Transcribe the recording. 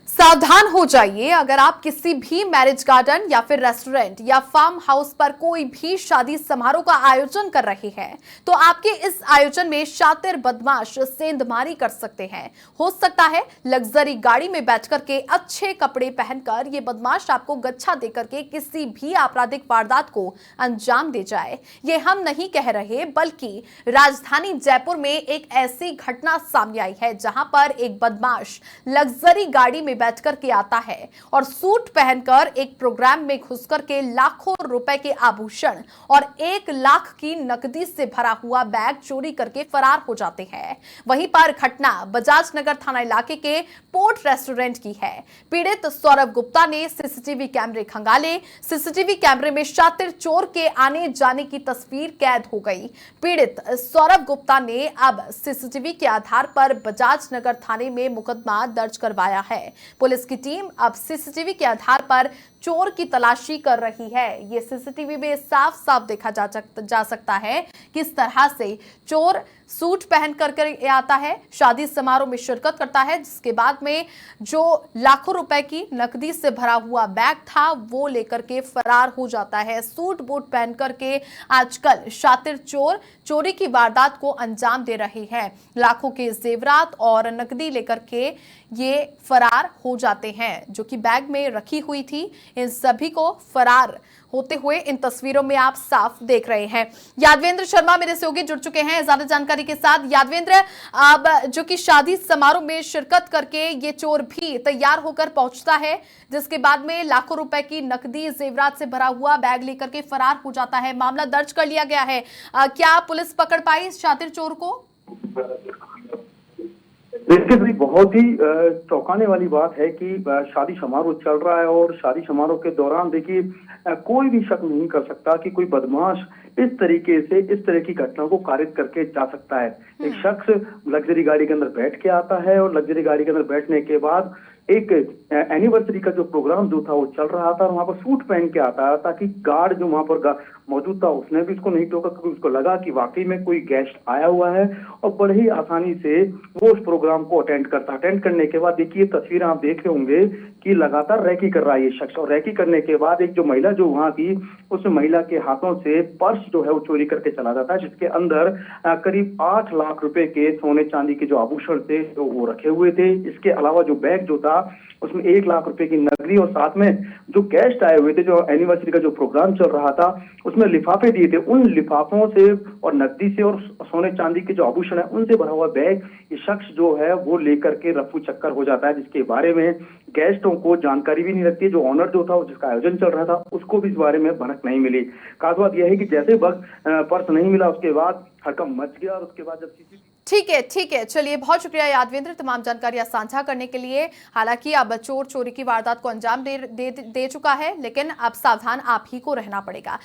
सावधान हो जाइए। अगर आप किसी भी मैरिज गार्डन या फिर रेस्टोरेंट या फार्म हाउस पर कोई भी शादी समारोह का आयोजन कर रहे हैं तो आपके इस आयोजन में शातिर बदमाश सेंधमारी कर सकते हैं। हो सकता है लग्जरी गाड़ी में बैठकर के अच्छे कपड़े पहनकर ये बदमाश आपको गच्छा देकर के किसी भी आपराधिक वारदात को अंजाम दे जाए। ये हम नहीं कह रहे, बल्कि राजधानी जयपुर में एक ऐसी घटना सामने आई है जहां पर एक बदमाश लग्जरी गाड़ी में बैठकर के आता है और सूट पहनकर एक प्रोग्राम में घुसकर के लाखों रुपए के आभूषण और 1 लाख की नकदी से भरा हुआ बैग चोरी करके फरार हो जाते हैं। वहीं पर घटना बजाज नगर थाना इलाके के पोर्ट रेस्टोरेंट की है। पीड़ित सौरभ गुप्ता ने सीसीटीवी कैमरे खंगाले। सीसीटीवी कैमरे में शातिर चोर के आने जाने की तस्वीर कैद हो गई। पीड़ित सौरभ गुप्ता ने अब सीसीटीवी के आधार पर बजाज नगर थाने में मुकदमा दर्ज करवाया है। पुलिस की टीम अब सीसीटीवी के आधार पर चोर की तलाशी कर रही है। ये सीसीटीवी में साफ साफ देखा जा सकता है किस तरह से चोर सूट पहन कर आता है, शादी समारोह में शिरकत करता है, जिसके बाद में जो लाखों रुपए की नकदी से भरा हुआ बैग था वो लेकर के फरार हो जाता है। सूट बूट पहन करके आजकल शातिर चोर चोरी की वारदात को अंजाम दे रहे हैं। लाखों के जेवरात और नकदी लेकर के ये फरार हो जाते हैं, जो कि बैग में रखी हुई थी। इन सभी को फरार होते हुए इन तस्वीरों में आप साफ देख रहे हैं। यादवेंद्र शर्मा मेरे सहयोगी जुड़ चुके हैं ज्यादा जानकारी के साथ। यादवेंद्र, अब जो कि शादी समारोह में शिरकत करके ये चोर भी तैयार होकर पहुंचता है, जिसके बाद में लाखों रुपए की नकदी जेवरात से भरा हुआ बैग लेकर के फरार हो जाता है। मामला दर्ज कर लिया गया है। क्या पुलिस पकड़ पाई इस शातिर चोर को? देखिए भाई, बहुत ही चौंकाने वाली बात है कि शादी समारोह चल रहा है और शादी समारोह के दौरान देखिए कोई भी शक नहीं कर सकता कि कोई बदमाश इस तरीके से इस तरह की घटना को कारित करके जा सकता है। एक शख्स लग्जरी गाड़ी के अंदर बैठ के आता है और लग्जरी गाड़ी के अंदर बैठने के बाद एक एनिवर्सरी का जो प्रोग्राम जो था वो चल रहा था और वहां पर सूट पहन के आता है, ताकि गार्ड जो वहां पर मौजूद था उसने भी उसको नहीं टोका, क्योंकि उसको लगा कि वाकई में कोई गेस्ट आया हुआ है और बड़े ही आसानी से वो उस प्रोग्राम को अटेंड करने के बाद देखिए तस्वीरें आप देख रहे होंगे कि लगातार रैकी कर रहा है ये शख्स। और रैकी करने के बाद एक जो महिला जो वहां थी उस महिला के हाथों से पर्स जो है वो चोरी करके चला जाता है, जिसके अंदर करीब 8 लाख रुपए के सोने चांदी के जो आभूषण थे तो वो रखे हुए थे। इसके अलावा जो बैग जो था उसमें 1 लाख रुपए की नकदी और साथ में जो गेस्ट आए हुए थे, जो एनिवर्सरी का जो प्रोग्राम चल रहा था उसमें लिफाफे दिए थे, उन लिफाफों से और नकदी से और सोने चांदी के जो आभूषण है उनसे भरा हुआ बैग ये शख्स जो है वो लेकर के रफू चक्कर हो जाता है, जिसके बारे में गेस्टों को जानकारी भी नहीं रहती। जो ऑनर जो था जिसका आयोजन चल रहा था उसको भी इस बारे में भनक नहीं मिली। खास बात यह है कि जैसे पर्स नहीं मिला उसके बाद हड़कंप मच गया और उसके बाद जब ठीक है, चलिए, बहुत शुक्रिया यादवेंद्र तमाम जानकारियां साझा करने के लिए। हालांकि अब चोर चोरी की वारदात को अंजाम दे चुका है, लेकिन अब सावधान आप ही को रहना पड़ेगा।